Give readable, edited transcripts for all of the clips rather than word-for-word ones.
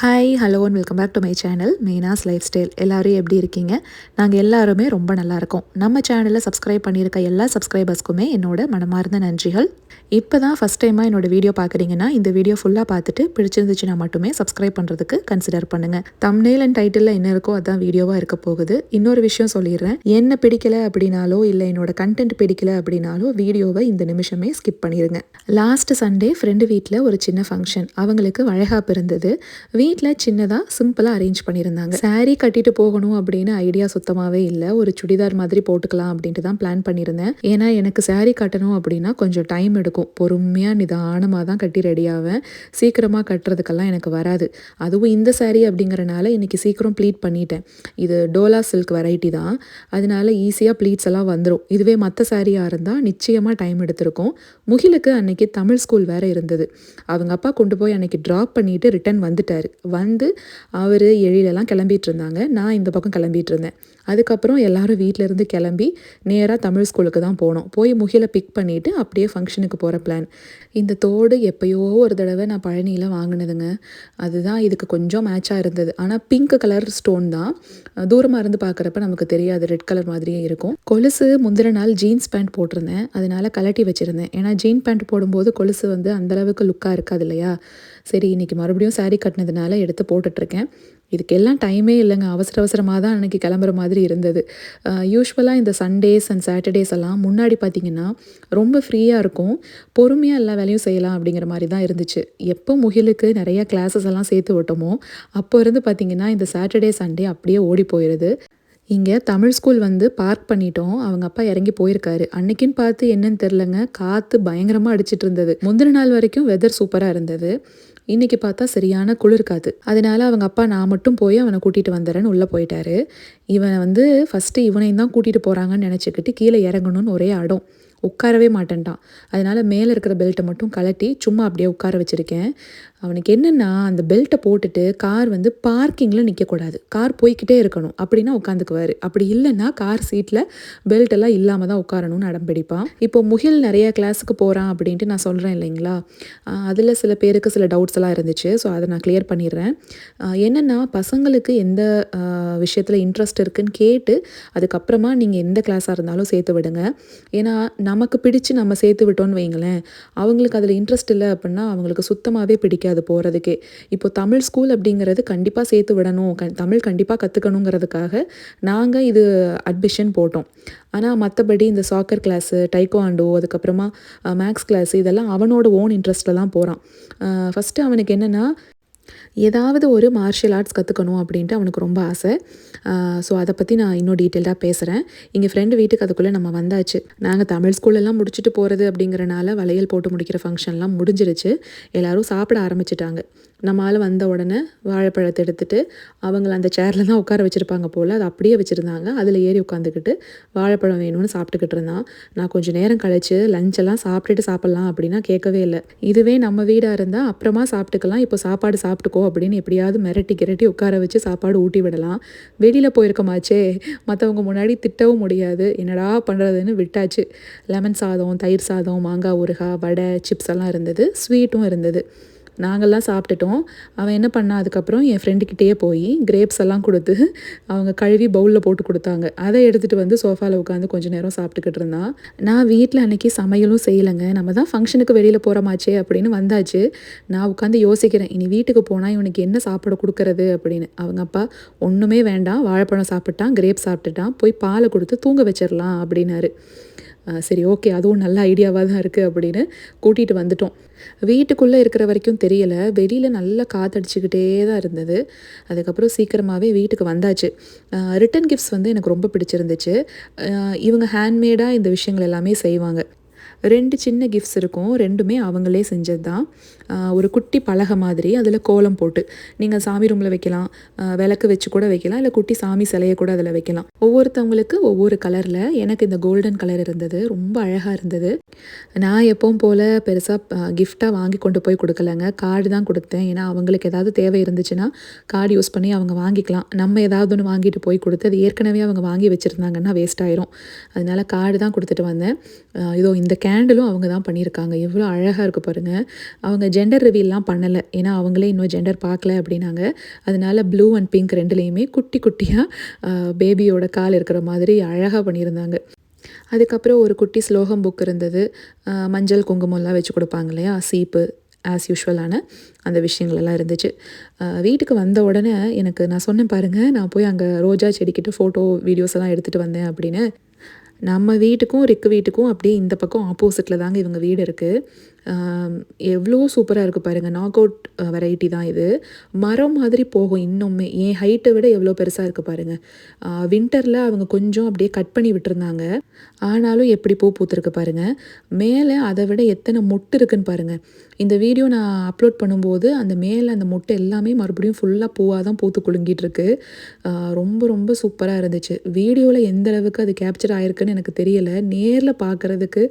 Hi hello and welcome back to my channel Meena's life style. எல்லோரும் எப்படி இருக்கீங்க? நாங்கள் எல்லாருமே ரொம்ப நல்லா இருக்கோம். நம்ம சேனலில் சப்ஸ்கிரைப் பண்ணியிருக்க எல்லா சப்ஸ்கிரைபர்ஸ்க்குமே என்னோட மனமார்ந்த நன்றிகள். இப்போ தான் ஃபஸ்ட் டைமாக என்னோட வீடியோ பார்க்குறீங்கன்னா இந்த வீடியோ ஃபுல்லாக பார்த்துட்டு பிடிச்சிருந்துச்சுன்னா மட்டுமே சப்ஸ்கிரைப் பண்ணுறதுக்கு கன்சிடர் பண்ணுங்கள். தம்ப்நெயில் அண்ட் டைட்டிலில் என்ன இருக்கோ அதுதான் வீடியோவாக இருக்க போகுது. இன்னொரு விஷயம் சொல்லிடுறேன், என்ன பிடிக்கலை அப்படின்னாலோ இல்லை என்னோட கண்டென்ட் பிடிக்கலை அப்படின்னாலோ வீடியோவை இந்த நிமிஷமே ஸ்கிப் பண்ணிடுங்க. லாஸ்ட் சண்டே ஃப்ரெண்டு வீட்டில் ஒரு சின்ன ஃபங்க்ஷன், அவங்களுக்கு வளைகாப்பு இருந்தது. வீட்டில் சின்னதாக சிம்பிளாக அரேஞ்ச் பண்ணியிருந்தாங்க. சாரீ கட்டிட்டு போகணும் அப்படின்னு ஐடியா சுத்தமாகவே இல்லை. ஒரு சுடிதார் மாதிரி போட்டுக்கலாம் அப்படின்ட்டு தான் பிளான் பண்ணியிருந்தேன். ஏன்னா எனக்கு சாரீ கட்டணும் அப்படின்னா கொஞ்சம் டைம் எடுக்கும். பொறுமையாக நிதானமாக தான் கட்டி ரெடி ஆவேன். சீக்கிரமாக கட்டுறதுக்கெல்லாம் எனக்கு வராது. அதுவும் இந்த சாரீ அப்படிங்கிறனால இன்றைக்கி சீக்கிரம் ப்ளீட் பண்ணிட்டேன். இது டோலா சில்க் வெரைட்டி தான், அதனால ஈஸியாக ப்ளீட்ஸ் எல்லாம் வந்துடும். இதுவே மற்ற சாரியாக இருந்தால் நிச்சயமாக டைம் எடுத்திருக்கும். முகிலுக்கு அன்னைக்கு தமிழ் ஸ்கூல் வேறு இருந்தது. அவங்க அப்பா கொண்டு போய் அன்னைக்கு ட்ராப் பண்ணிவிட்டு ரிட்டன் வந்துட்டார். வந்து அவர் எழிலெல்லாம் கிளம்பிட்டு இருந்தாங்க. நான் இந்த பக்கம் கிளம்பிட்டு இருந்தேன். அதுக்கப்புறம் எல்லாரும் வீட்டிலேருந்து கிளம்பி நேராக தமிழ் ஸ்கூலுக்கு தான் போனோம். போய் முகிலை பிக் பண்ணிவிட்டு அப்படியே ஃபங்க்ஷனுக்கு போகிற பிளான். இந்த தோடு எப்போயோ ஒரு தடவை நான் பழனியில் வாங்கினதுங்க. அதுதான் இதுக்கு கொஞ்சம் மேட்சாக இருந்தது. ஆனால் பிங்க் கலர் ஸ்டோன் தான். தூரமாக இருந்து பார்க்குறப்ப நமக்கு தெரியாது, ரெட் கலர் மாதிரியே இருக்கும். கொலுசு முந்தின நாள் ஜீன்ஸ் பேண்ட் போட்டிருந்தேன், அதனால கலட்டி வச்சுருந்தேன். ஏன்னா ஜீன் பேண்ட் போடும்போது கொலுசு வந்து அந்தளவுக்கு லுக்காக இருக்காது இல்லையா? சரி, இன்றைக்கி மறுபடியும் சாரீ கட்டினதுனால எடுத்து போட்டுட்ருக்கேன். இதுக்கெல்லாம் டைமே இல்லைங்க. அவசர அவசரமாக தான் அன்றைக்கி கிளம்புற மாதிரி இருந்தது. யூஸ்வலாக இந்த சண்டேஸ் அண்ட் சாட்டர்டேஸ் எல்லாம் முன்னாடி பார்த்திங்கன்னா ரொம்ப ஃப்ரீயாக இருக்கும். பொறுமையாக எல்லா வேலையும் செய்யலாம் அப்படிங்கிற மாதிரி தான் இருந்துச்சு. எப்போ முகிலுக்கு நிறையா கிளாஸஸ் எல்லாம் சேர்த்து விட்டோமோ அப்போ இருந்து பார்த்திங்கன்னா இந்த சாட்டர்டே சண்டே அப்படியே ஓடி போயிடுது. இங்கே தமிழ் ஸ்கூல் வந்து பார்க் பண்ணிட்டோம். அவங்க அப்பா இறங்கி போயிருக்காரு. அன்னைக்குன்னு பார்த்து என்னன்னு தெரிலங்க, காற்று பயங்கரமாக அடிச்சிட்டு இருந்தது. முந்தின நாள் வரைக்கும் வெதர் சூப்பராக இருந்தது. இன்றைக்கி பார்த்தா சரியான குளிர் காற்று. அதனால அவங்க அப்பா நான் மட்டும் போய் அவனை கூட்டிகிட்டு வந்துடுறேன்னு உள்ளே போயிட்டாரு. இவன் வந்து ஃபஸ்ட்டு இவனையும் தான் கூட்டிகிட்டு போகிறாங்கன்னு நினச்சிக்கிட்டு கீழே இறங்கணும்னு ஒரே அடம். உட்காரவே மாட்டேன்ட்டான். அதனால் மேலே இருக்கிற பெல்ட்டை மட்டும் கலட்டி சும்மா அப்படியே உட்கார வச்சுருக்கேன். அவனுக்கு என்னென்னா, அந்த பெல்ட்டை போட்டுட்டு கார் வந்து பார்க்கிங்கில் நிற்கக்கூடாது, கார் போய்கிட்டே இருக்கணும். அப்படின்னா உட்காந்துக்குவார். அப்படி இல்லைன்னா கார் சீட்டில் பெல்ட்டெல்லாம் இல்லாமல் தான் உட்காரணும்னு அடம்பிடிப்பான். இப்போ முகில் நிறைய கிளாஸுக்கு போகிறான் அப்படின்ட்டு நான் சொல்கிறேன் இல்லைங்களா, அதில் சில பேருக்கு சில டவுட்ஸ் எல்லாம் இருந்துச்சு. ஸோ அதை நான் கிளியர் பண்ணிடுறேன். என்னென்னா, பசங்களுக்கு எந்த விஷயத்தில் இன்ட்ரெஸ்ட் இருக்குதுன்னு கேட்டு அதுக்கப்புறமா நீங்கள் எந்த கிளாஸாக இருந்தாலும் சேர்த்து விடுங்க. ஏன்னா நமக்கு பிடிச்சு நம்ம சேர்த்து விட்டோன்னு வைங்களேன், அவங்களுக்கு அதில் இன்ட்ரெஸ்ட் இல்லை அப்படின்னா அவங்களுக்கு சுத்தமாகவே பிடிக்காது போகிறதுக்கே. இப்போ தமிழ் ஸ்கூல் அப்படிங்கிறது கண்டிப்பாக சேர்த்து விடணும், தமிழ் கண்டிப்பாக கற்றுக்கணுங்கிறதுக்காக நாங்கள் இது அட்மிஷன் போட்டோம். ஆனால் மற்றபடி இந்த சாக்கர் கிளாஸு, டைக்வாண்டோ, அதுக்கப்புறமா மேக்ஸ் கிளாஸு இதெல்லாம் அவனோட ஓன் இன்ட்ரெஸ்ட்டில் தான் போகிறான். ஃபஸ்ட்டு அவனுக்கு என்னென்னா, ஏதாவது ஒரு மார்ஷியல் ஆர்ட்ஸ் கற்றுக்கணும் அப்படின்ட்டு அவனுக்கு ரொம்ப ஆசை. ஸோ அதை பற்றி நான் இன்னும் டீட்டெயில்டாக பேசுகிறேன். இங்கே ஃப்ரெண்டு வீட்டுக்கு அதுக்குள்ளே நம்ம வந்தாச்சு. நாங்கள் தமிழ் ஸ்கூலெல்லாம் முடிச்சுட்டு போகிறது அப்படிங்கிறனால வளையல் போட்டு முடிக்கிற ஃபங்க்ஷன்லாம் முடிஞ்சிருச்சு. எல்லோரும் சாப்பிட ஆரம்பிச்சிட்டாங்க. நம்மளால் வந்த உடனே வாழைப்பழத்தை எடுத்துகிட்டு அவங்கள அந்த சேரில் தான் உட்கார வச்சுருப்பாங்க போல், அதை அப்படியே வச்சுருந்தாங்க. அதில் ஏறி உட்காந்துக்கிட்டு வாழைப்பழம் வேணும்னு சாப்பிட்டுக்கிட்டு இருந்தான். நான் கொஞ்சம் நேரம் கழித்து லஞ்செல்லாம் சாப்பிட்டுட்டு சாப்பிட்லாம் அப்படின்னா கேட்கவே இல்லை. இதுவே நம்ம வீடாக இருந்தால் அப்புறமா சாப்பிட்டுக்கலாம், இப்போ சாப்பாடு சாப்பிட்டுக்கோ அப்படின்னு எப்படியாவது மிரட்டி கிரட்டி உட்கார வச்சு சாப்பாடு ஊட்டி விடலாம். வெளியில் போயிருக்கமாச்சே, மற்றவங்க முன்னாடி திட்டவும் முடியாது. என்னடா பண்ணுறதுன்னு விட்டாச்சு. லெமன் சாதம், தயிர் சாதம், மாங்காய் ஊறுகாய், வடை, சிப்ஸ் எல்லாம் இருந்தது. ஸ்வீட்டும் இருந்தது. நாங்கள்லாம் சாப்பிட்டுட்டோம். அவன் என்ன பண்ணான், அதுக்கப்புறம் என் ஃப்ரெண்டுக்கிட்டேயே போய் கிரேப்ஸ் எல்லாம் கொடுத்து அவங்க கழுவி பவுலில் போட்டு கொடுத்தாங்க. அதை எடுத்துகிட்டு வந்து சோஃபாவில் உட்காந்து கொஞ்சம் நேரம் சாப்பிட்டுக்கிட்டு இருந்தான். நான் வீட்டில் அன்றைக்கி சமையலும் செய்யலைங்க. நம்ம தான் ஃபங்க்ஷனுக்கு வெளியில் போகிறமாச்சே அப்படின்னு வந்தாச்சு. நான் உட்காந்து யோசிக்கிறேன், இனி வீட்டுக்கு போனால் இவனுக்கு என்ன சாப்பிட கொடுக்கறது அப்படின்னு. அவங்க அப்பா ஒன்றுமே வேண்டாம், வாழைப்பழம் சாப்பிட்டான், கிரேப் சாப்பிட்டுட்டான், போய் பாலை கொடுத்து தூங்க வச்சிடலாம் அப்படின்னாரு. சரி, ஓகே, அதுவும் நல்ல ஐடியாவாக தான் இருக்குது அப்படின்னு கூட்டிகிட்டு வந்துட்டோம். வீட்டுக்குள்ளே இருக்கிற வரைக்கும் தெரியலை, வெளியில் நல்லா காற்றடிச்சிக்கிட்டே தான் இருந்தது. அதுக்கப்புறம் சீக்கிரமாகவே வீட்டுக்கு வந்தாச்சு. ரிட்டன் கிஃப்ட்ஸ் வந்து எனக்கு ரொம்ப பிடிச்சிருந்துச்சு. இவங்க ஹேண்ட்மேடாக இந்த விஷயங்கள் எல்லாமே செய்வாங்க. 2 சின்ன கிஃப்ட்ஸ் இருக்கும். 2மே அவங்களே செஞ்சது தான். ஒரு குட்டி பலகை மாதிரி, அதில் கோலம் போட்டு நீங்கள் சாமி ரூமில் வைக்கலாம், விளக்கு வச்சு கூட வைக்கலாம், இல்லை குட்டி சாமி சிலையை கூட அதில் வைக்கலாம். ஒவ்வொருத்தவங்களுக்கு ஒவ்வொரு கலரில். எனக்கு இந்த கோல்டன் கலர் இருந்தது, ரொம்ப அழகாக இருந்தது. நான் எப்பவும் போல் பெருசாக கிஃப்டாக வாங்கி கொண்டு போய் கொடுக்கலங்க, கார்டு தான் கொடுத்தேன். ஏன்னா அவங்களுக்கு ஏதாவது தேவை இருந்துச்சுன்னா கார்டு யூஸ் பண்ணி அவங்க வாங்கிக்கலாம். நம்ம ஏதாவது ஒன்று வாங்கிட்டு போய் கொடுத்து அது ஏற்கனவே அவங்க வாங்கி வச்சுருந்தாங்கன்னா வேஸ்ட் ஆயிரும். அதனால் கார்டு தான் கொடுத்துட்டு வந்தேன். இதோ இந்த கேண்டிலும் அவங்க தான் பண்ணியிருக்காங்க. எவ்வளோ அழகாக இருக்குது பாருங்கள். அவங்க ஜெண்டர் ரிவீல்லாம் பண்ணலை, ஏன்னா அவங்களே இன்னும் ஜெண்டர் பார்க்கல அப்படின்னாங்க. அதனால ப்ளூ அண்ட் பிங்க் ரெண்டுலேயுமே குட்டி குட்டியாக பேபியோட கால் இருக்கிற மாதிரி அழகாக பண்ணியிருந்தாங்க. அதுக்கப்புறம் ஒரு குட்டி ஸ்லோகம் புக் இருந்தது. மஞ்சள் குங்குமம்லாம் வச்சு கொடுப்பாங்க இல்லையா, சீப்பு ஆஸ் யூஷுவலான அந்த விஷயங்களெல்லாம் இருந்துச்சு. வீட்டுக்கு வந்த உடனே எனக்கு நான் சொன்னேன் பாருங்கள், நான் போய் அங்கே ரோஜா செடிக்கிட்ட ஃபோட்டோ வீடியோஸ் எல்லாம் எடுத்துகிட்டு வந்தேன் அப்படின்னு. நம்ம வீட்டுக்கும் ரிக்கு வீட்டுக்கும் அப்படியே இந்த பக்கம் ஆப்போசிட்டில் தாங்க இவங்க வீடு இருக்குது. எவ்வளோ சூப்பராக இருக்குது பாருங்கள். நாக் அவுட் வெரைட்டி தான் இது. மரம் மாதிரி போகும் இன்னுமே. என் ஹைட்டை விட எவ்வளோ பெருசாக இருக்குது பாருங்கள். வின்டரில் அவங்க கொஞ்சம் அப்படியே கட் பண்ணி விட்டுருந்தாங்க. ஆனாலும் எப்படி பூ பூத்துருக்கு பாருங்கள். மேலே அதை விட எத்தனை மொட்டு இருக்குன்னு பாருங்கள். இந்த வீடியோ நான் அப்லோட் பண்ணும்போது அந்த மேலே அந்த மொட்டு எல்லாமே மறுபடியும் ஃபுல்லாக பூவாக தான் பூத்து குலுங்கிட்டு இருக்கு. ரொம்ப ரொம்ப சூப்பராக இருந்துச்சு. வீடியோவில் எந்த அளவுக்கு அது கேப்சர் ஆயிருக்குன்னு எனக்கு தெரியலை. நேரில் பார்க்குறதுக்கு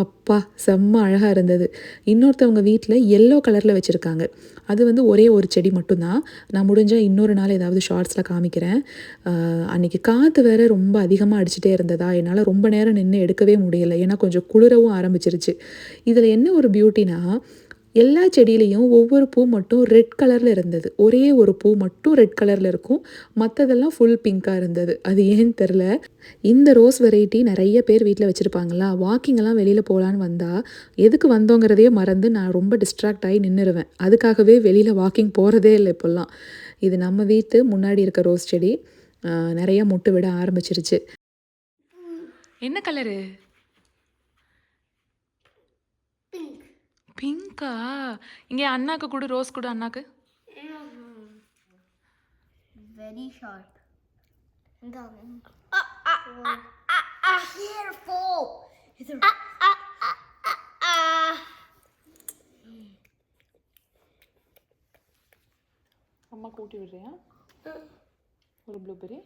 அப்பா செம்ம அழகாக இருந்தது. இன்னொருத்தவங்க வீட்டில் எல்லோ கலரில் வச்சுருக்காங்க. அது வந்து ஒரே ஒரு செடி மட்டும்தான். நான் முடிஞ்சால் இன்னொரு நாள் ஏதாவது ஷார்ட்ஸில் காமிக்கிறேன். அன்றைக்கி காற்று வேறு ரொம்ப அதிகமாக அடிச்சுட்டே இருந்ததா, என்னால் ரொம்ப நேரம் நின்று எடுக்கவே முடியலை. ஏன்னா கொஞ்சம் குளிரவும் ஆரம்பிச்சிருச்சு. இதில் என்ன ஒரு பியூட்டினா, எல்லா செடியிலையும் ஒவ்வொரு பூ மட்டும் ரெட் கலரில் இருந்தது. ஒரே ஒரு பூ மட்டும் ரெட் கலரில் இருக்கும், மற்றதெல்லாம் ஃபுல் பிங்காக இருந்தது. அது ஏன்னு தெரில. இந்த ரோஸ் வெரைட்டி நிறைய பேர் வீட்டில் வச்சுருப்பாங்களா. வாக்கிங்கெல்லாம் வெளியில் போகலான்னு வந்தால் எதுக்கு வந்தோங்கிறதையே மறந்து நான் ரொம்ப டிஸ்ட்ராக்ட் ஆகி நின்றுருவேன். அதுக்காகவே வெளியில் வாக்கிங் போகிறதே இல்லை இப்போல்லாம். இது நம்ம வீட்டு முன்னாடி இருக்க ரோஸ் செடி. நிறைய மொட்டு விட ஆரம்பிச்சிருச்சு. என்ன கலரு? பிங்கா? இங்கே அண்ணாக்கு கூட ரோஸ் கூட. அண்ணாக்கு very sharp. அம்மா கூட்டி விடுறியா ஒரு ப்ளூபெரி?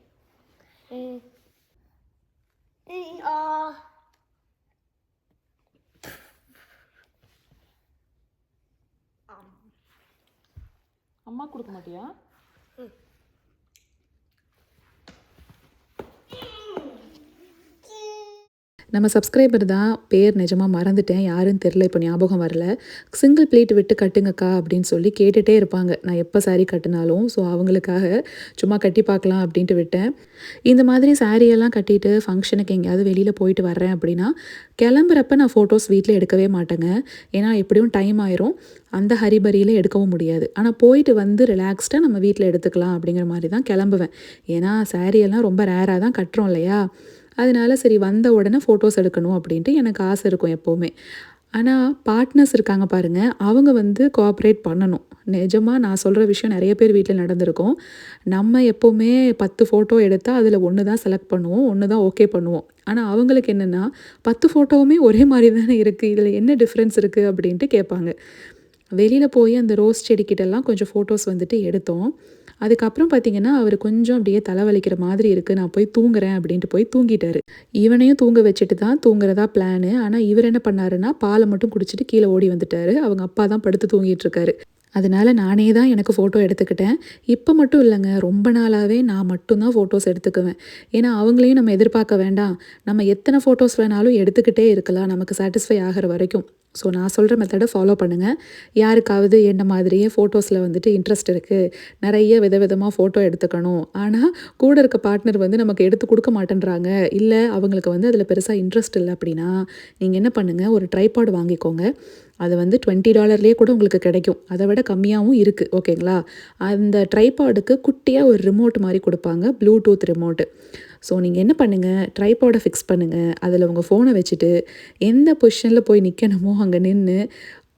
அம்மா கொடுக்க மாட்டியா? நம்ம சப்ஸ்கிரைபர் தான், பேர் நிஜமாக மறந்துட்டேன், யாருன்னு தெரில, இப்போ ஞாபகம் வரல. சிங்கிள் பிளேட் விட்டு கட்டுங்கக்கா அப்படின்னு சொல்லி கேட்டுகிட்டே இருப்பாங்க நான் எப்போ சாரீ கட்டினாலும். ஸோ அவங்களுக்காக சும்மா கட்டி பார்க்கலாம் அப்படின்ட்டு விட்டேன். இந்த மாதிரி சாரியெல்லாம் கட்டிட்டு ஃபங்க்ஷனுக்கு எங்கேயாவது வெளியில் போயிட்டு வர்றேன் அப்படின்னா கிளம்புறப்ப நான் ஃபோட்டோஸ் வீட்டில் எடுக்கவே மாட்டேங்க. ஏன்னா எப்படியும் டைம் ஆயிரும், அந்த ஹரிபரியில் எடுக்கவும் முடியாது. ஆனால் போயிட்டு வந்து ரிலாக்ஸ்டாக நம்ம வீட்டில் எடுத்துக்கலாம் அப்படிங்கிற மாதிரி தான் கிளம்புவேன். ஏன்னா சாரியெல்லாம் ரொம்ப ரேராக தான் கட்டுறோம் இல்லையா. அதனால சரி வந்த உடனே ஃபோட்டோஸ் எடுக்கணும் அப்படின்ட்டு எனக்கு ஆசை இருக்கும் எப்போவுமே. ஆனால் பார்ட்னர்ஸ் இருக்காங்க பாருங்கள், அவங்க வந்து கோஆப்ரேட் பண்ணணும். நிஜமாக நான் சொல்கிற விஷயம் நிறைய பேர் வீட்டில் நடந்திருக்கும். நம்ம எப்போவுமே 10 ஃபோட்டோ எடுத்தால் அதில் ஒன்று தான் செலக்ட் பண்ணுவோம், ஒன்று தான் ஓகே பண்ணுவோம். ஆனால் அவங்களுக்கு என்னென்னா 10 ஃபோட்டோவுமே ஒரே மாதிரி தானே இருக்குது, இதில் என்ன டிஃப்ரென்ஸ் இருக்குது அப்படின்ட்டு கேட்பாங்க. வெளியில் போய் அந்த ரோஸ் செடிக்கிட்டெல்லாம் கொஞ்சம் ஃபோட்டோஸ் வந்துட்டு எடுத்தோம். அதுக்கப்புறம் பார்த்திங்கன்னா அவர் கொஞ்சம் அப்படியே தலைவலிக்கிற மாதிரி இருக்குது, நான் போய் தூங்குறேன் அப்படின்ட்டு போய் தூங்கிட்டார். இவனையும் தூங்க வச்சுட்டு தான் தூங்குறதா பிளானு. ஆனால் இவர் என்ன பண்ணாருன்னா பாலை மட்டும் குடிச்சிட்டு கீழே ஓடி வந்துட்டார். அவங்க அப்பா தான் படுத்து தூங்கிட்டு இருக்காரு. அதனால் நானே தான் எனக்கு ஃபோட்டோ எடுத்துக்கிட்டேன். இப்போ மட்டும் இல்லைங்க, ரொம்ப நாளாகவே நான் மட்டும்தான் ஃபோட்டோஸ் எடுத்துக்குவேன். ஏன்னா அவங்களையும் நம்ம எதிர்பார்க்க வேண்டாம், நம்ம எத்தனை ஃபோட்டோஸ் வேணாலும் எடுத்துக்கிட்டே இருக்கலாம் நமக்கு சாட்டிஸ்ஃபை ஆகிற வரைக்கும். ஸோ நான் சொல்கிற மெத்தடை ஃபாலோ பண்ணுங்கள். யாருக்காவது என்ன மாதிரியே ஃபோட்டோஸில் வந்துட்டு இன்ட்ரெஸ்ட் இருக்குது, நிறைய விதவிதமாக ஃபோட்டோ எடுத்துக்கணும், ஆனால் கூட இருக்க பார்ட்னர் வந்து நமக்கு எடுத்து கொடுக்க மாட்டேன்றாங்க, இல்லை அவங்களுக்கு வந்து அதில் பெருசாக இன்ட்ரெஸ்ட் இல்லை அப்படின்னா நீங்கள் என்ன பண்ணுங்கள், ஒரு ட்ரைபாட் வாங்கிக்கோங்க. அது வந்து $20 கூட உங்களுக்கு கிடைக்கும், அதை விட கம்மியாகவும் இருக்குது. ஓகேங்களா. அந்த ட்ரைபாடுக்கு குட்டியாக ஒரு ரிமோட் மாதிரி கொடுப்பாங்க, ப்ளூடூத் ரிமோட்டு. ஸோ நீங்கள் என்ன பண்ணுங்கள், ட்ரைபாடை ஃபிக்ஸ் பண்ணுங்கள், அதில் உங்கள் ஃபோனை வச்சுட்டு எந்த பொசிஷனில் போய் நிற்கணுமோ அங்கே நின்று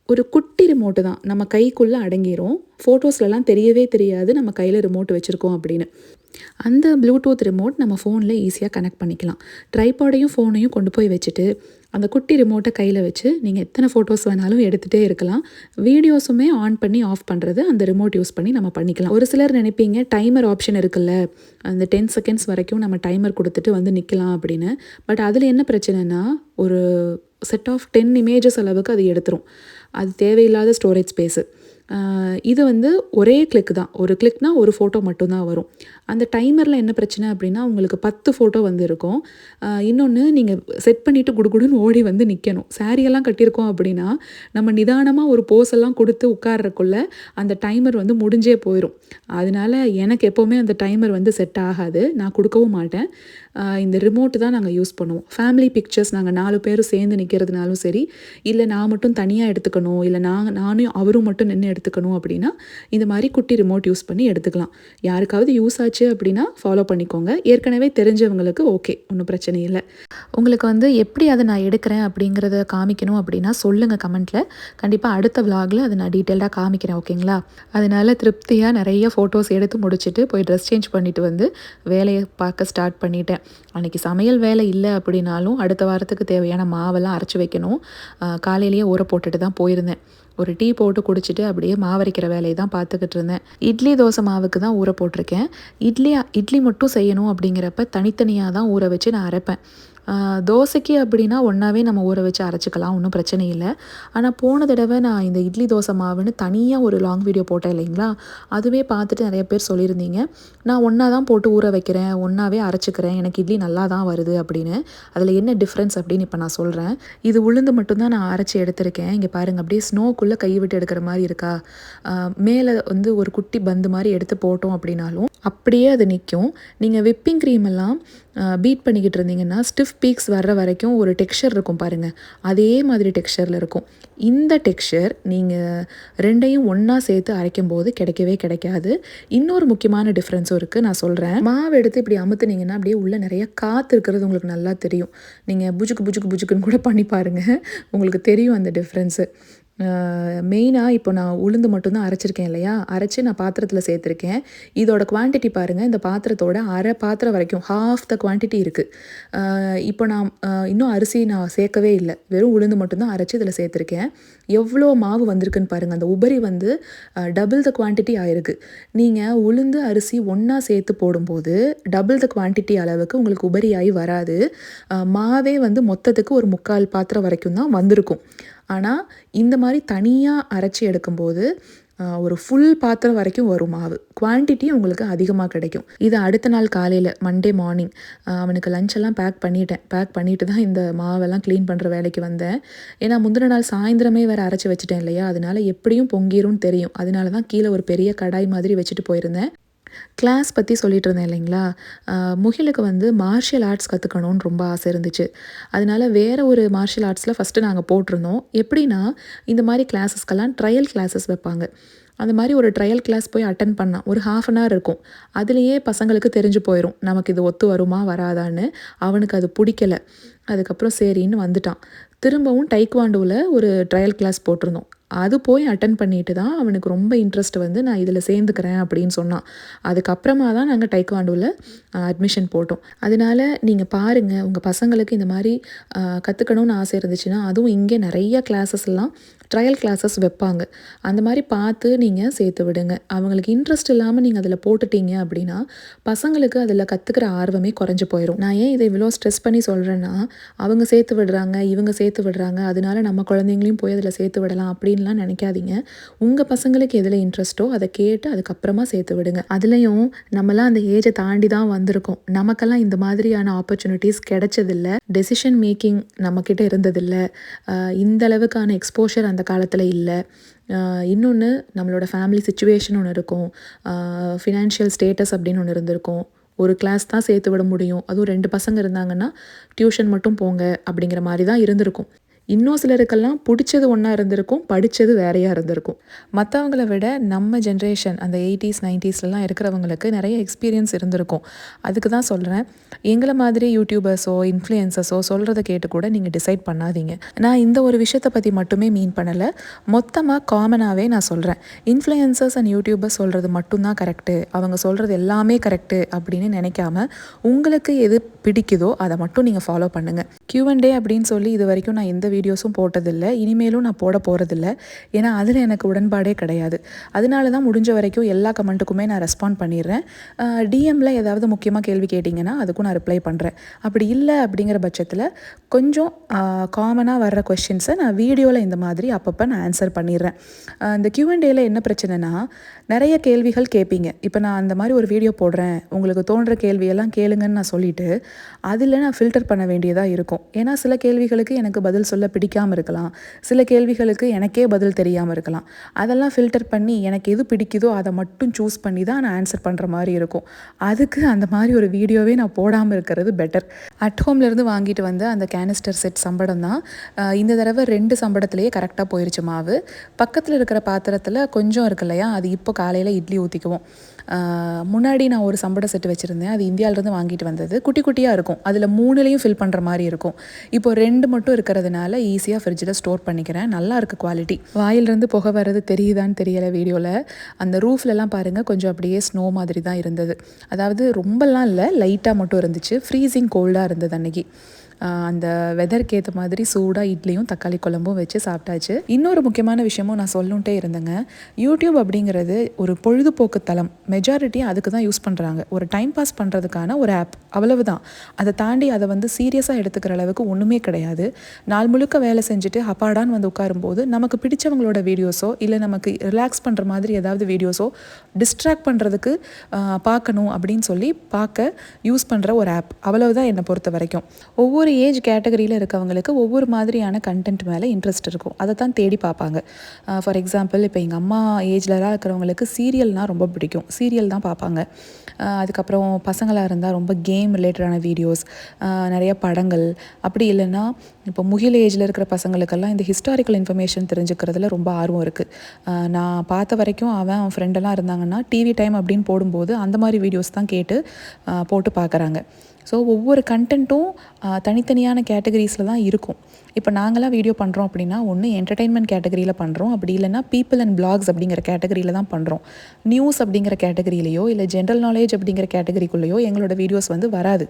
ஒரு குட்டி ரிமோட்டு தான் நம்ம கைக்குள்ளே அடங்கிரும். ஃபோட்டோஸ்லலாம் தெரியவே தெரியாது நம்ம கையில் ரிமோட் வச்சுருக்கோம் அப்படின்னு. அந்த ப்ளூடூத் ரிமோட் நம்ம ஃபோனில் ஈஸியாக கனெக்ட் பண்ணிக்கலாம். ட்ரைபாடையும் ஃபோனையும் கொண்டு போய் வச்சுட்டு அந்த குட்டி ரிமோட்டை கையில் வச்சு நீங்கள் எத்தனை ஃபோட்டோஸ் வேணாலும் எடுத்துகிட்டே இருக்கலாம். வீடியோஸுமே ஆன் பண்ணி ஆஃப் பண்ணுறது அந்த ரிமோட் யூஸ் பண்ணி நம்ம பண்ணிக்கலாம். ஒரு சிலர் நினைப்பீங்க டைமர் ஆப்ஷன் இருக்குல்ல, அந்த 10 செகண்ட்ஸ் வரைக்கும் நம்ம டைமர் கொடுத்துட்டு வந்து நிற்கலாம் அப்படின்னு. பட் அதில் என்ன பிரச்சனைனா ஒரு செட் ஆஃப் 10 இமேஜஸ் அளவுக்கு அது எடுத்துரும். அது தேவையில்லாத ஸ்டோரேஜ் ஸ்பேஸு. இது வந்து ஒரே கிளிக் தான். ஒரு கிளிக்னா ஒரு ஃபோட்டோ மட்டும்தான் வரும். அந்த டைமரில் என்ன பிரச்சனை அப்படின்னா, உங்களுக்கு 10 ஃபோட்டோ வந்து இருக்கும். இன்னொன்று நீங்கள் செட் பண்ணிவிட்டு குடுகுடுன்னு ஓடி வந்து நிற்கணும். சாரியெல்லாம் கட்டியிருக்கோம் அப்படின்னா, நம்ம நிதானமாக ஒரு போஸ் எல்லாம் கொடுத்து உட்கார்றக்குள்ள அந்த டைமர் வந்து முடிஞ்சே போயிடும். அதனால எனக்கு எப்போவுமே அந்த டைமர் வந்து செட் ஆகாது. நான் கொடுக்கவும் மாட்டேன். இந்த ரிமோட்டு தான் நாங்கள் யூஸ் பண்ணுவோம். ஃபேமிலி பிக்சர்ஸ் நாங்கள் 4 பேரும் சேர்ந்து நிற்கிறதுனாலும் சரி, இல்லை நான் மட்டும் தனியாக எடுத்துக்கணும், இல்லை நானும் அவரும் மட்டும் நின்று எடுத்துக்கணும் அப்படின்னா, இந்த மாதிரி குட்டி ரிமோட் யூஸ் பண்ணி எடுத்துக்கலாம். யாருக்காவது யூஸ் ஆச்சு அப்படின்னா ஃபாலோ பண்ணிக்கோங்க. ஏற்கனவே தெரிஞ்சவங்களுக்கு ஓகே, ஒன்றும் பிரச்சனை இல்லை. உங்களுக்கு வந்து எப்படி அதை நான் எடுக்கிறேன் அப்படிங்கிறத காமிக்கணும் அப்படின்னா சொல்லுங்கள் கமெண்ட்டில். கண்டிப்பாக அடுத்த விலாகில் அதை நான் டீட்டெயில்டாக காமிக்கிறேன், ஓகேங்களா? அதனால் திருப்தியாக நிறைய ஃபோட்டோஸ் எடுத்து முடிச்சுட்டு போய் ட்ரெஸ் சேஞ்ச் பண்ணிவிட்டு வந்து வேலையை பார்க்க ஸ்டார்ட் பண்ணிட்டேன். அன்றைக்கி சமையல் வேலை இல்லை அப்படின்னாலும் அடுத்த வாரத்துக்கு தேவையான மாவெல்லாம் அரைச்சி வைக்கணும். காலையிலேயே ஊற போட்டுட்டு தான் போயிருந்தேன். ஒரு டீ போட்டு குடிச்சிட்டு அப்படியே மாவரைக்கிற வேலையை தான் பார்த்துக்கிட்டு இருந்தேன். இட்லி தோசை மாவுக்கு தான் ஊற போட்டிருக்கேன். இட்லி மட்டும் செய்யணும் அப்படிங்கிறப்ப தனித்தனியாக தான் ஊற வச்சு நான் அரைப்பேன். தோசைக்கு அப்படின்னா ஒன்றாவே நம்ம ஊற வச்சு அரைச்சிக்கலாம், ஒன்றும் பிரச்சனை இல்லை. ஆனால் போன தடவை நான் இந்த இட்லி தோசை மாவுன்னு தனியாக ஒரு லாங் வீடியோ போட்டேன் இல்லைங்களா, அதுவே பார்த்துட்டு நிறைய பேர் சொல்லியிருந்தீங்க, நான் ஒன்றா தான் போட்டு ஊற வைக்கிறேன், ஒன்றாவே அரைச்சிக்கிறேன், எனக்கு இட்லி நல்லா தான் வருது அப்படின்னு. அதில் என்ன டிஃப்ரென்ஸ் அப்படின்னு இப்போ நான் சொல்கிறேன். இது உளுந்து மட்டும்தான் நான் அரைச்சி எடுத்திருக்கேன். இங்கே பாருங்கள், அப்படியே ஸ்னோக்குள்ளே கை விட்டு எடுக்கிற மாதிரி இருக்கா. மேலே வந்து ஒரு குட்டி பந்து மாதிரி எடுத்து போட்டோம் அப்படின்னாலும் அப்படியே அது நிற்கும். நீங்கள் விப்பிங் க்ரீம் எல்லாம் பீட் பண்ணிக்கிட்டு இருந்தீங்கன்னா ஸ்டிஃப் பீக்ஸ் வர்ற வரைக்கும் ஒரு டெக்ஸ்சர் இருக்கும் பாருங்கள், அதே மாதிரி டெக்ஸ்சரில் இருக்கும். இந்த டெக்ஸ்சர் நீங்கள் ரெண்டையும் ஒன்றா சேர்த்து அரைக்கும் போது கிடைக்கவே கிடைக்காது. இன்னொரு முக்கியமான டிஃப்ரென்ஸும் இருக்குது, நான் சொல்கிறேன். மாவு எடுத்து இப்படி அமுத்துனீங்கன்னா அப்படியே உள்ளே நிறைய காற்று இருக்கிறது உங்களுக்கு நல்லா தெரியும். நீங்கள் புஜுக்குன்னு கூட பண்ணி பாருங்கள், உங்களுக்கு தெரியும் அந்த டிஃப்ரென்ஸு. மெயினாக இப்போ நான் உளுந்து மட்டும்தான் அரைச்சிருக்கேன் இல்லையா, அரைச்சி நான் பாத்திரத்தில் சேர்த்துருக்கேன். இதோட குவான்டிட்டி பாருங்கள், இந்த பாத்திரத்தோட அரை பாத்திரம் வரைக்கும் ஹாஃப் த குவான்டிட்டி இருக்குது. இப்போ நான் இன்னும் அரிசி நான் சேர்க்கவே இல்லை, வெறும் உளுந்து மட்டும்தான் அரைச்சி இதில் சேர்த்துருக்கேன். எவ்வளோ மாவு வந்திருக்குன்னு பாருங்கள். அந்த உபரி வந்து டபுள் த குவான்டிட்டி ஆயிருக்கு. நீங்கள் உளுந்து அரிசி ஒன்றா சேர்த்து போடும்போது டபுள் த குவான்டிட்டி அளவுக்கு உங்களுக்கு உபரி ஆகி வராது. மாவே வந்து மொத்தத்துக்கு ஒரு 3/4 பாத்திரம் வரைக்கும் தான் வந்திருக்கும். ஆனால் இந்த மாதிரி தனியாக அரைச்சி எடுக்கும்போது ஒரு ஃபுல் பாத்திரம் வரைக்கும் வரும் மாவு. குவான்டிட்டி உங்களுக்கு அதிகமாக கிடைக்கும். இது அடுத்த நாள் காலையில் மண்டே மார்னிங் அவனுக்கு லஞ்செல்லாம் பேக் பண்ணிவிட்டு தான் இந்த மாவெல்லாம் க்ளீன் பண்ணுற வேலைக்கு வந்தேன். ஏன்னா முந்தின நாள் சாயந்தரமே வேறு அரைச்சி வச்சுட்டேன் இல்லையா, அதனால் எப்படியும் பொங்கிரும்னு தெரியும். அதனால தான் கீழே ஒரு பெரிய கடாய் மாதிரி வச்சுட்டு போயிருந்தேன். கிளாஸ் பற்றி சொல்லிட்டு இருந்தேன் இல்லைங்களா, முகிலுக்கு வந்து மார்ஷியல் ஆர்ட்ஸ் கற்றுக்கணும்னு ரொம்ப ஆசை இருந்துச்சு. அதனால் வேறு ஒரு மார்ஷியல் ஆர்ட்ஸில் ஃபஸ்ட்டு நாங்கள் போட்டிருந்தோம். எப்படின்னா இந்த மாதிரி கிளாஸஸ்க்கெல்லாம் ட்ரையல் கிளாஸஸ் வைப்பாங்க. அந்த மாதிரி ஒரு ட்ரையல் கிளாஸ் போய் அட்டன் பண்ணால் ஒரு 1/2 அன் ஹவர் இருக்கும். அதுலேயே பசங்களுக்கு தெரிஞ்சு போயிடும் நமக்கு இது ஒத்து வருமா வராதான்னு. அவனுக்கு அது பிடிக்கலை. அதுக்கப்புறம் சரின்னு வந்துட்டான். திரும்பவும் டைக்வாண்டோவில் ஒரு ட்ரையல் கிளாஸ் போட்டிருந்தோம். அது போய் அட்டன் பண்ணிட்டு தான் அவனுக்கு ரொம்ப இன்ட்ரெஸ்ட் வந்து நான் இதில் சேர்ந்துக்கிறேன் அப்படின்னு சொன்னான். அதுக்கப்புறமா தான் நாங்கள் டைக்வாண்டோவில் அட்மிஷன் போட்டோம். அதனால் நீங்கள் பாருங்கள், உங்கள் பசங்களுக்கு இந்த மாதிரி கற்றுக்கணும்னு ஆசை இருந்துச்சுன்னா, அதுவும் இங்கே நிறைய கிளாஸஸ்லாம் ட்ரையல் கிளாஸஸ் வைப்பாங்க. அந்த மாதிரி பார்த்து நீங்கள் சேர்த்து விடுங்க. அவங்களுக்கு இன்ட்ரெஸ்ட் இல்லாமல் நீங்கள் அதில் போட்டுட்டீங்க அப்படின்னா பசங்களுக்கு அதில் கற்றுக்கிற ஆர்வமே குறைஞ்சி போயிடும். நான் ஏன் இதை இவ்வளோ ஸ்ட்ரெஸ் பண்ணி சொல்கிறேன்னா, அவங்க சேர்த்து விடுறாங்க, இவங்க சேர்த்து விடுறாங்க, அதனால நம்ம குழந்தைங்களையும் போய் அதில் சேர்த்து விடலாம் அப்படின்லாம் நினைக்காதீங்க. உங்கள் பசங்களுக்கு எதில் இன்ட்ரெஸ்ட்டோ அதை கேட்டு அதுக்கப்புறமா சேர்த்து விடுங்க. அதுலேயும் நம்மலாம் அந்த ஏஜை தாண்டி தான் வந்திருக்கோம். நமக்கெல்லாம் இந்த மாதிரியான ஆப்பர்ச்சுனிட்டிஸ் கிடைச்சதில்லை. டெசிஷன் மேக்கிங் நம்மக்கிட்ட இருந்ததில்லை. இந்த அளவுக்கான எக்ஸ்போஷர் அந்த காலத்தில் இல்லை. இன்னொன்று, நம்மளோட ஃபேமிலி சிச்சுவேஷன் ஒன்று இருக்கும், ஃபினான்ஷியல் ஸ்டேட்டஸ் அப்படின்னு ஒன்று இருந்திருக்கும். ஒரு கிளாஸ் தான் சேர்த்து விட முடியும், அதுவும் 2 பசங்க இருந்தாங்கன்னா டியூஷன் மட்டும் போங்க அப்படிங்கிற மாதிரி தான் இருந்திருக்கும். இன்னும் சிலருக்கெல்லாம் பிடிச்சது ஒன்றா இருந்திருக்கும், படித்தது வேறையாக இருந்திருக்கும். மற்றவங்கள விட நம்ம ஜென்ரேஷன் அந்த 80s 90ஸ்லாம் இருக்கிறவங்களுக்கு நிறைய எக்ஸ்பீரியன்ஸ் இருந்திருக்கும். அதுக்கு தான் சொல்கிறேன், எங்களை மாதிரி யூடியூபர்ஸோ இன்ஃப்ளூயன்சஸோ சொல்கிறத கேட்டு கூட நீங்கள் டிசைட் பண்ணாதீங்க. நான் இந்த ஒரு விஷயத்தை பற்றி மட்டுமே மீன் பண்ணலை, மொத்தமாக காமனாகவே நான் சொல்கிறேன். இன்ஃப்ளூயன்சர்ஸ் அண்ட் யூடியூபர்ஸ் சொல்கிறது மட்டும்தான் கரெக்டு, அவங்க சொல்கிறது எல்லாமே கரெக்டு அப்படின்னு நினைக்காம உங்களுக்கு எது பிடிக்குதோ அதை மட்டும் நீங்கள் ஃபாலோ பண்ணுங்கள். Q&A அப்படின்னு சொல்லி இது வரைக்கும் நான் எந்த வீடியோஸும் போட்டதில்லை, இனிமேலும் நான் போட போகிறதில்ல. ஏன்னா அதில் எனக்கு உடன்பாடே கிடையாது. அதனால தான் முடிஞ்ச வரைக்கும் எல்லா கமெண்ட்டுக்குமே நான் ரெஸ்பாண்ட் பண்ணிடுறேன். டிஎம்மில் ஏதாவது முக்கியமாக கேள்வி கேட்டிங்கன்னா அதுக்கும் நான் ரிப்ளை பண்ணுறேன். அப்படி இல்லை அப்படிங்கிற பட்சத்தில் கொஞ்சம் காமனாக வர்ற கொஷின்ஸை நான் வீடியோவில் இந்த மாதிரி அப்பப்போ நான் ஆன்சர் பண்ணிடுறேன். இந்த Q&Aல என்ன பிரச்சனைனா, நிறைய கேள்விகள் கேட்பீங்க. இப்போ நான் அந்த மாதிரி ஒரு வீடியோ போடுறேன், உங்களுக்கு தோன்ற கேள்வியெல்லாம் கேளுங்கன்னு நான் சொல்லிவிட்டு அதில் நான் ஃபில்டர் பண்ண வேண்டியதாக இருக்கும். ஏன்னா சில கேள்விகளுக்கு எனக்கு பதில் சொல்ல பிடிக்காமல் இருக்கலாம், சில கேள்விகளுக்கு எனக்கே பதில் தெரியாமல் இருக்கலாம். அதெல்லாம் ஃபில்டர் பண்ணி எனக்கு எது பிடிக்குதோ அதை மட்டும் சூஸ் பண்ணி தான் நான் ஆன்சர் பண்ணுற மாதிரி இருக்கும். அதுக்கு அந்த மாதிரி ஒரு வீடியோவே நான் போடாமல் இருக்கிறது பெட்டர். அட்ஹோம்லேருந்து வாங்கிட்டு வந்து அந்த கேனிஸ்டர் செட் சம்படம் தான் இந்த தடவை 2 சம்படத்துலேயே கரெக்டாக போயிடுச்சு மாவு. பக்கத்தில் இருக்கிற பாத்திரத்தில் கொஞ்சம் இருக்கு இல்லையா, அது இப்போ காலையில் இட்லி ஊற்றிக்குவோம். முன்னாடி நான் ஒரு சம்பட செட்டு வச்சுருந்தேன், அது இந்தியாவிலேருந்து வாங்கிட்டு வந்தது. குட்டி குட்டியாக இருக்கும், அதில் 3லையும் ஃபில் பண்ணுற மாதிரி இருக்கும். இப்போ 2 மட்டும் இருக்கிறதுனால ஈஸியாக ஃப்ரிட்ஜில் ஸ்டோர் பண்ணிக்கிறேன். நல்லா இருக்குது குவாலிட்டி. வாயிலிருந்து புகை வர்றது தெரியுதான்னு தெரியலை வீடியோவில். அந்த ரூஃப்லலாம் பாருங்கள், கொஞ்சம் அப்படியே ஸ்னோ மாதிரி தான் இருந்தது. அதாவது ரொம்பலாம் இல்லை, லைட்டாக மட்டும் இருந்துச்சு. ஃப்ரீசிங் கோல்டாக இருந்தது அன்றைக்கி. அந்த வெதருக்கு ஏற்ற மாதிரி சூடாக இட்லியும் தக்காளி குழம்பும் வச்சு சாப்பிட்டாச்சு. இன்னொரு முக்கியமான விஷயமும் நான் சொல்லிட்டே இருந்தேங்க. யூடியூப் அப்படிங்கிறது ஒரு பொழுதுபோக்கு தளம். மெஜாரிட்டி அதுக்கு தான் யூஸ் பண்ணுறாங்க. ஒரு டைம் பாஸ் பண்ணுறதுக்கான ஒரு ஆப், அவ்வளவு தான். அதை தாண்டி அதை வந்து சீரியஸாக எடுத்துக்கிற அளவுக்கு ஒன்றுமே கிடையாது. நாள் முழுக்க வேலை செஞ்சுட்டு அப்பாடான்னு வந்து உட்காரும்போது நமக்கு பிடிச்சவங்களோட வீடியோஸோ இல்லை நமக்கு ரிலாக்ஸ் பண்ணுற மாதிரி ஏதாவது வீடியோஸோ டிஸ்ட்ராக்ட் பண்ணுறதுக்கு பார்க்கணும் அப்படின்னு சொல்லி பார்க்க யூஸ் பண்ணுற ஒரு ஆப், அவ்வளவுதான் என்னை பொறுத்த வரைக்கும். ஒவ்வொரு ஏஜ் கேட்டகரியில் இருக்கவங்களுக்கு ஒவ்வொரு மாதிரியான கண்டென்ட் மேலே இன்ட்ரெஸ்ட் இருக்கும், அதை தான் தேடி பார்ப்பாங்க. ஃபார் எக்ஸாம்பிள், இப்போ எங்கள் அம்மா ஏஜ்லலாம் இருக்கிறவங்களுக்கு சீரியல்னால் ரொம்ப பிடிக்கும், சீரியல் தான் பார்ப்பாங்க. அதுக்கப்புறம் பசங்களாக இருந்தால் ரொம்ப கேம் ரிலேட்டடான வீடியோஸ், நிறைய படங்கள். அப்படி இல்லைன்னா இப்போ முகில் ஏஜில் இருக்கிற பசங்களுக்கெல்லாம் இந்த ஹிஸ்டாரிக்கல் இன்ஃபர்மேஷன் தெரிஞ்சுக்கிறதுல ரொம்ப ஆர்வம் இருக்குது. நான் பார்த்த வரைக்கும் அவன் ஃப்ரெண்டெல்லாம் இருந்தாங்கன்னா டிவி டைம் அப்படின்னு போடும்போது அந்த மாதிரி வீடியோஸ் தான் கேட்டு போட்டு பார்க்குறாங்க. ஸோ ஒவ்வொரு கண்டென்ட்டும் தனித்தனியான கேட்டகரிஸில் தான் இருக்கும். இப்போ நாங்களாம் வீடியோ பண்ணுறோம் அப்படின்னா ஒன்று என்டர்டெயின்மெண்ட் கேட்டகரியில் பண்ணுறோம், அப்படி இல்லைன்னா பீப்புள் அண்ட் பிளாக்ஸ் அப்படிங்கிற கேட்டகரியில் தான் பண்ணுறோம். நியூஸ் அப்படிங்கிற கேட்டகரியிலையோ இல்லை ஜென்ரல் நாலேஜ் அப்படிங்கிற கேட்டகரிக்குள்ளேயோ எங்களோட வீடியோஸ் வந்து வராது.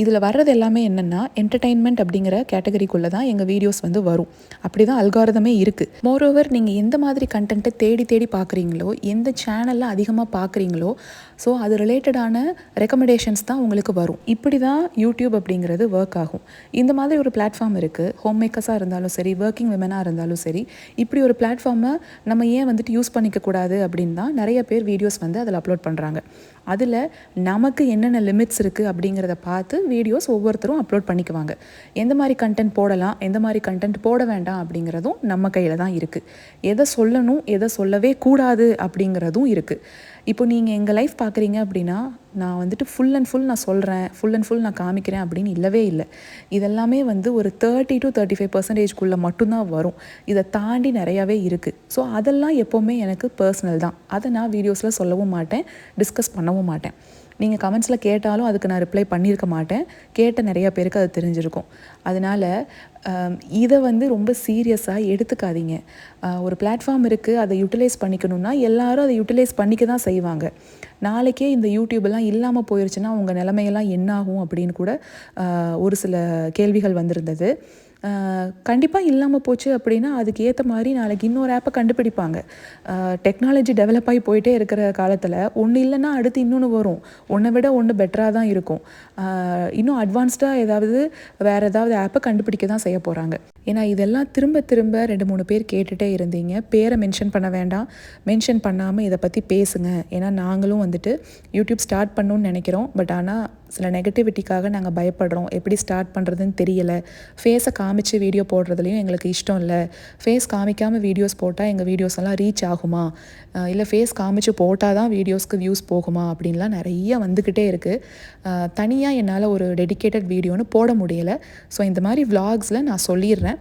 இதில் வர்றது எல்லாமே என்னென்னா என்டர்டெயின்மெண்ட் அப்படிங்கிற கேட்டகரிக்குள்ளே தான் எங்கள் வீடியோஸ் வந்து வரும். அப்படி தான் அல்காரிதமே இருக்குது. மோரோவர், நீங்கள் எந்த மாதிரி கண்டென்ட்டை தேடி தேடி பார்க்குறீங்களோ, எந்த சேனலில் அதிகமாக பார்க்குறீங்களோ, ஸோ அது ரிலேட்டடான ரெக்கமெண்டேஷன்ஸ் தான் உங்களுக்கு வரும். இப்படி தான் யூடியூப் அப்படிங்கிறது ஒர்க் ஆகும். இந்த மாதிரி ஒரு பிளாட்ஃபார்ம் இருக்குது. ஹோம் மேக்கர்ஸாக இருந்தாலும் சரி, ஒர்க்கிங் விமனாக இருந்தாலும் சரி, இப்படி ஒரு பிளாட்ஃபார்மை நம்ம ஏன் வந்துட்டு யூஸ் பண்ணிக்கக்கூடாது அப்படின்னு தான் நிறைய பேர் வீடியோஸ் வந்து அதில் அப்லோட் பண்ணுறாங்க. அதில் நமக்கு என்னென்ன லிமிட்ஸ் இருக்குது அப்படிங்கிறத பார்த்து வீடியோஸ் ஒவ்வொருத்தரும் அப்லோட் பண்ணிக்குவாங்க. எந்த மாதிரி கண்டென்ட் போடலாம், எந்த மாதிரி கண்டென்ட் போட வேண்டாம் அப்படிங்கிறதும் நம்ம கையில் தான் இருக்குது. எதை சொல்லணும், எதை சொல்லவே கூடாது அப்படிங்கிறதும் இருக்குது. இப்போ நீங்கள் எங்கள் லைஃப் பார்க்குறீங்க அப்படின்னா நான் வந்துட்டு ஃபுல் அண்ட் ஃபுல் நான் சொல்கிறேன், ஃபுல் அண்ட் ஃபுல் நான் காமிக்கிறேன் அப்படின்னு இல்லவே இல்லை. இதெல்லாமே வந்து ஒரு 30 to 35% மட்டும்தான் வரும். இதை தாண்டி நிறையாவே இருக்குது. ஸோ அதெல்லாம் எப்போவுமே எனக்கு பர்சனல் தான். அதை நான் வீடியோஸில் சொல்லவும் மாட்டேன், டிஸ்கஸ் பண்ணவும் மாட்டேன். நீங்கள் கமெண்ட்ஸில் கேட்டாலும் அதுக்கு நான் ரிப்ளை பண்ணியிருக்க மாட்டேன். கேட்ட நிறையா பேருக்கு அது தெரிஞ்சிருக்கும். அதனால் இதை வந்து ரொம்ப சீரியஸாக எடுத்துக்காதீங்க. ஒரு பிளாட்ஃபார்ம் இருக்குது, அதை யூட்டிலைஸ் பண்ணிக்கணுன்னா எல்லாரும் அதை யூட்டிலைஸ் பண்ணிக்க தான் செய்வாங்க. நாளைக்கே இந்த யூடியூபெல்லாம் இல்லாமல் போயிடுச்சுன்னா உங்கள் நிலைமையெல்லாம் என்ன ஆகும் அப்படின்னு கூட ஒரு சில கேள்விகள் வந்திருந்தது. கண்டிப்பாக இல்லாமல் போச்சு அப்படின்னா அதுக்கு ஏற்ற மாதிரி நாளைக்கு இன்னொரு ஆப்பை கண்டுபிடிப்பாங்க. டெக்னாலஜி டெவலப் ஆகி போயிட்டே இருக்கிற காலத்தில் ஒன்று இல்லைன்னா அடுத்து இன்னொன்று வரும். ஒன்றை விட ஒன்று பெட்டராக தான் இருக்கும். இன்னும் அட்வான்ஸ்டாக ஏதாவது வேறு ஏதாவது ஆப்பை கண்டுபிடிக்க தான் செய்ய போகிறாங்க. ஏன்னா இதெல்லாம் திரும்ப திரும்ப 2-3 பேர் கேட்டுகிட்டே இருந்தீங்க. பேரை மென்ஷன் பண்ண வேண்டாம், மென்ஷன் பண்ணாமல் இதை பற்றி பேசுங்க. ஏன்னா நாங்களும் வந்துட்டு யூடியூப் ஸ்டார்ட் பண்ணணும்னு நினைக்கிறோம். பட் ஆனால் சில நெகட்டிவிட்டிக்காக நாங்கள் பயப்படுறோம். எப்படி ஸ்டார்ட் பண்ணுறதுன்னு தெரியலை. ஃபேஸை காமிச்சு வீடியோ போடுறதுலையும் எங்களுக்கு இஷ்டம் இல்லை. ஃபேஸ் காமிக்காமல் வீடியோஸ் போட்டால் எங்கள் வீடியோஸ் எல்லாம் ரீச் ஆகுமா, இல்லை ஃபேஸ் காமிச்சு போட்டால் தான் வீடியோஸ்க்கு வியூஸ் போகுமா அப்படின்லாம் நிறைய வந்துக்கிட்டே இருக்குது. தனியாக என்னால் ஒரு டெடிக்கேட்டட் வீடியோன்னு போட முடியலை. ஸோ இந்த மாதிரி விலாக்ஸில் நான் சொல்லிடுறேன்.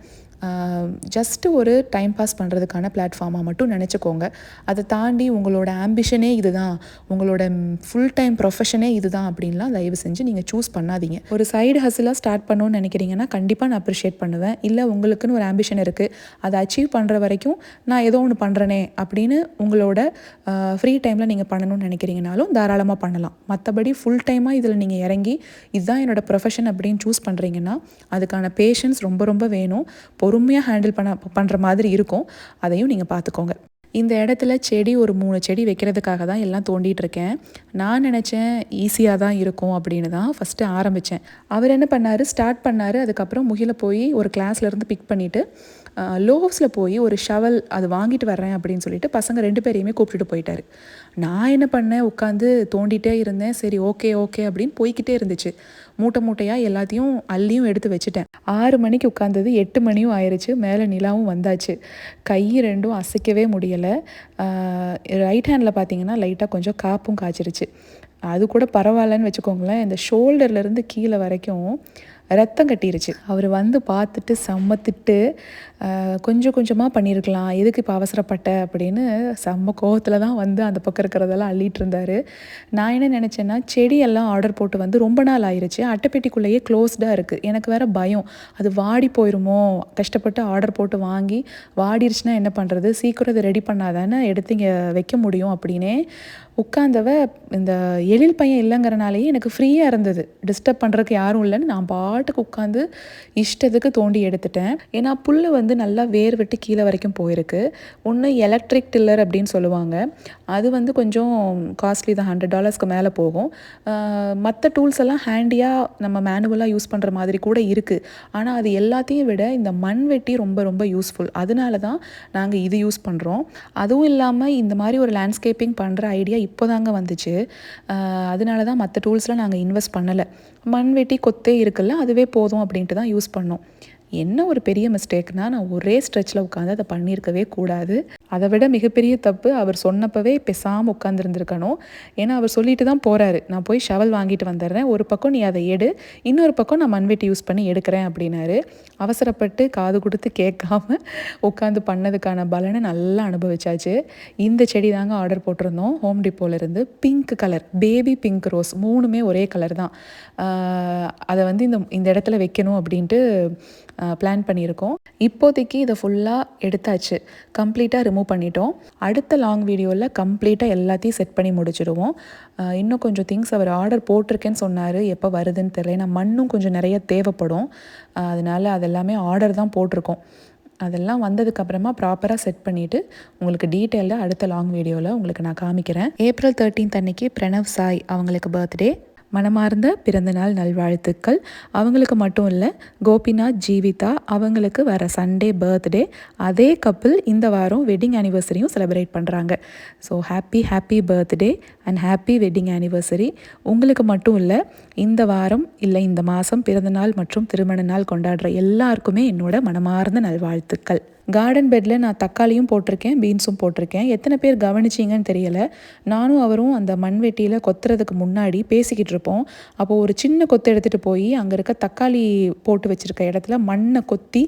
ஜஸ்ட்டு ஒரு டைம் பாஸ் பண்ணுறதுக்கான பிளாட்ஃபார்மாக மட்டும் நினச்சிக்கோங்க. அதை தாண்டி உங்களோட ஆம்பிஷனே இது தான், உங்களோட ஃபுல் டைம் ப்ரொஃபஷனே இது தான் அப்படின்லாம் தயவு செஞ்சு நீங்கள் சூஸ் பண்ணாதீங்க. ஒரு சைடு ஹசிலாக ஸ்டார்ட் பண்ணணும்னு நினைக்கிறீங்கன்னா கண்டிப்பாக நான் அப்ரிஷியேட் பண்ணுவேன். இல்லை உங்களுக்குன்னு ஒரு ஆம்பிஷன் இருக்குது, அதை அச்சீவ் பண்ணுற வரைக்கும் நான் ஏதோ ஒன்று பண்ணுறேனே அப்படின்னு உங்களோட ஃப்ரீ டைமில் நீங்கள் பண்ணணும்னு நினைக்கிறீங்கனாலும் தாராளமாக பண்ணலாம். மற்றபடி ஃபுல் டைமாக இதில் நீங்கள் இறங்கி இதுதான் என்னோடய ப்ரொஃபஷன் அப்படின்னு சூஸ் பண்ணுறீங்கன்னா அதுக்கான பேஷன்ஸ் ரொம்ப ரொம்ப வேணும், பொறுமையாக ஹேண்டில் பண்ணுற மாதிரி இருக்கும். அதையும் நீங்கள் பார்த்துக்கோங்க. இந்த இடத்துல செடி ஒரு 3 செடி வைக்கிறதுக்காக தான் எல்லாம் தோண்டிகிட்டு இருக்கேன். நான் நினச்சேன் ஈஸியாக தான் இருக்கும் அப்படின்னு தான் ஃபஸ்ட்டு ஆரம்பித்தேன். அவர் என்ன பண்ணார், ஸ்டார்ட் பண்ணார். அதுக்கப்புறம் முகில போய் ஒரு கிளாஸ்லேருந்து பிக் பண்ணிவிட்டு லோவ்ஸில் போய் ஒரு ஷவல் அது வாங்கிட்டு வர்றேன் அப்படின்னு சொல்லிட்டு பசங்க 2 பேரையுமே கூப்பிட்டுட்டு போயிட்டார். நான் என்ன பண்ணேன், உட்காந்து தோண்டிகிட்டே இருந்தேன். சரி ஓகே அப்படின்னு போய்கிட்டே இருந்துச்சு. மூட்டை மூட்டையாக எல்லாத்தையும் அள்ளியும் எடுத்து வச்சுட்டேன். 6 மணிக்கு உட்காந்தது 8 மணியும் ஆயிடுச்சு. மேலே நிலாவும் வந்தாச்சு. கை 2ம் அசைக்கவே முடியலை. ரைட் ஹேண்டில் பார்த்தீங்கன்னா லைட்டாக கொஞ்சம் காப்பும் காய்ச்சிருச்சு. அது கூட பரவாயில்லன்னு வச்சுக்கோங்களேன். இந்த ஷோல்டர்லேருந்து கீழே வரைக்கும் ரத்தம் கட்டிருச்சு. அவர் வந்து பார்த்துட்டு செம்மத்திட்டு கொஞ்சம் கொஞ்சமாக பண்ணியிருக்கலாம், எதுக்கு இப்போ அவசரப்பட்ட அப்படின்னு செம்ம கோவத்தில் தான் வந்து அந்த பக்கம் இருக்கிறதெல்லாம் அள்ளிட்டு இருந்தார். நான் என்ன நினச்சேன்னா, செடியெல்லாம் ஆர்டர் போட்டு வந்து ரொம்ப நாள் ஆயிடுச்சு. அட்டைப்பெட்டிக்குள்ளேயே க்ளோஸ்டாக இருக்குது. எனக்கு வேறு பயம், அது வாடி போயிடுமோ, கஷ்டப்பட்டு ஆர்டர் போட்டு வாங்கி வாடிருச்சுன்னா என்ன பண்ணுறது, சீக்கிரம் இதை ரெடி பண்ணாதானே எடுத்து இங்கே வைக்க முடியும் அப்படின்னே உட்காந்தவ. இந்த எழில் பையன் இல்லைங்கிறனாலேயே எனக்கு ஃப்ரீயாக இருந்தது, டிஸ்டர்ப் பண்ணுறதுக்கு யாரும் இல்லைன்னு நான் பாட்டுக்கு உட்காந்து இஷ்டத்துக்கு தோண்டி எடுத்துட்டேன். ஏன்னா புல் வந்து நல்லா வேர் விட்டு கீழே வரைக்கும் போயிருக்கு. ஒன்று எலக்ட்ரிக் டில்லர் அப்படின்னு சொல்லுவாங்க, அது வந்து கொஞ்சம் காஸ்ட்லி தான், $100 மேலே போகும். மற்ற டூல்ஸ் எல்லாம் ஹேண்டியாக நம்ம மேனுவலாக யூஸ் பண்ணுற மாதிரி கூட இருக்குது. ஆனால் அது எல்லாத்தையும் விட இந்த மண்வெட்டி ரொம்ப ரொம்ப யூஸ்ஃபுல். அதனால தான் நாங்கள் இது யூஸ் பண்ணுறோம். அதுவும் இல்லாமல் இந்த மாதிரி ஒரு லேண்ட்ஸ்கேப்பிங் பண்ணுற ஐடியா இப்போ தாங்க வந்துச்சு. அதனால தான் மற்ற டூல்ஸ்லாம் நாங்கள் இன்வெஸ்ட் பண்ணலை. மண்வெட்டி கொத்தே இருக்குல்ல, அதுவே போதும் அப்படின்ட்டு தான் யூஸ் பண்ணோம். என்ன ஒரு பெரிய மிஸ்டேக்னால், நான் ஒரே ஸ்ட்ரெச்சில் உட்காந்து அதை பண்ணியிருக்கவே கூடாது. அதை விட மிகப்பெரிய தப்பு, அவர் சொன்னப்பவே பேசாமல் உட்காந்துருந்துருக்கணும். ஏன்னா அவர் சொல்லிட்டு தான் போகிறாரு, நான் போய் ஷவல் வாங்கிட்டு வந்துடுறேன், ஒரு பக்கம் நீ அதை எடு, இன்னொரு பக்கம் நான் மண்வெட்டி யூஸ் பண்ணி எடுக்கிறேன் அப்படின்னாரு. அவசரப்பட்டு காது கொடுத்து கேட்காம உட்காந்து பண்ணதுக்கான பலனை நல்லா அனுபவிச்சாச்சு. இந்த செடி தாங்க ஆர்டர் போட்டிருந்தோம் ஹோம் டிப்போலேருந்து. Pink colour, baby pink rose, 3மே ஒரே கலர் தான். அதை வந்து இந்த இடத்துல வைக்கணும் அப்படின்ட்டு பிளான் பண்ணியிருக்கோம். இப்போதைக்கு இதை ஃபுல்லாக எடுத்தாச்சு, கம்ப்ளீட்டாக ரிமூவ் பண்ணிட்டோம். அடுத்த லாங் வீடியோவில் கம்ப்ளீட்டாக எல்லாத்தையும் செட் பண்ணி முடிச்சிடுவோம். இன்னும் கொஞ்சம் திங்ஸ் அவர் ஆர்டர் போட்டிருக்கேன்னு சொன்னார், எப்போ வருதுன்னு தெரியல. ஏன்னா மண்ணும் கொஞ்சம் நிறைய தேவைப்படும், அதனால் அதெல்லாமே ஆர்டர் தான் போட்டிருக்கோம். அதெல்லாம் வந்ததுக்கப்புறமா ப்ராப்பராக செட் பண்ணிவிட்டு உங்களுக்கு டீட்டெயிலாக அடுத்த லாங் வீடியோவில் உங்களுக்கு நான் காமிக்கிறேன். April 13 அன்னைக்கு பிரணவ் சாய் அவங்களுக்கு பர்த்டே. மனமார்ந்த பிறந்தநாள் நல்வாழ்த்துக்கள். அவங்களுக்கு மட்டும் இல்லை, கோபிநாத் ஜீவிதா அவங்களுக்கு வர சண்டே பர்த்டே. அதே கப்பிள் இந்த வாரம் வெட்டிங் ஆனிவர்சரியும் செலிப்ரேட் பண்ணுறாங்க. So happy birthday and happy wedding anniversary. உங்களுக்கு மட்டும் இல்லை, இந்த வாரம் இல்லை இந்த மாதம் பிறந்தநாள் மற்றும் திருமண நாள் கொண்டாடுற எல்லாருக்குமே என்னோட மனமார்ந்த நல்வாழ்த்துக்கள். கார்டன் பெட்டில் நான் தக்காளியும் போட்டிருக்கேன், பீன்ஸும் போட்டிருக்கேன். எத்தனை பேர் கவனிச்சிங்கன்னு தெரியலை. நானும் அவரும் அந்த மண்வெட்டியில் கொத்துறதுக்கு முன்னாடி பேசிக்கிட்டு இருப்போம். அப்போது ஒரு சின்ன கொத்து எடுத்துகிட்டு போய் அங்கே இருக்க தக்காளி போட்டு வச்சுருக்க இடத்துல மண்ணை கொத்தி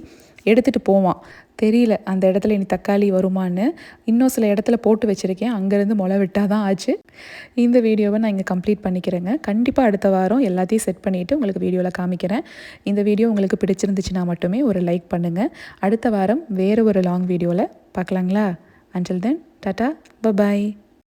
எடுத்துகிட்டு போவான். தெரியல அந்த இடத்துல இனி தக்காளி வருமானு. இன்னும் சில இடத்துல போட்டு வச்சுருக்கேன், அங்கேருந்து முளை விட்டால் தான் ஆச்சு. இந்த வீடியோவை நான் இங்கே கம்ப்ளீட் பண்ணிக்கிறேங்க. கண்டிப்பாக அடுத்த வாரம் எல்லாத்தையும் செட் பண்ணிவிட்டு உங்களுக்கு வீடியோவில் காமிக்கிறேன். இந்த வீடியோ உங்களுக்கு பிடிச்சிருந்துச்சுன்னா மட்டுமே ஒரு லைக் பண்ணுங்கள். அடுத்த வாரம் வேறு ஒரு லாங் வீடியோவில் பார்க்கலாங்களா? Until then, tata, bye-bye.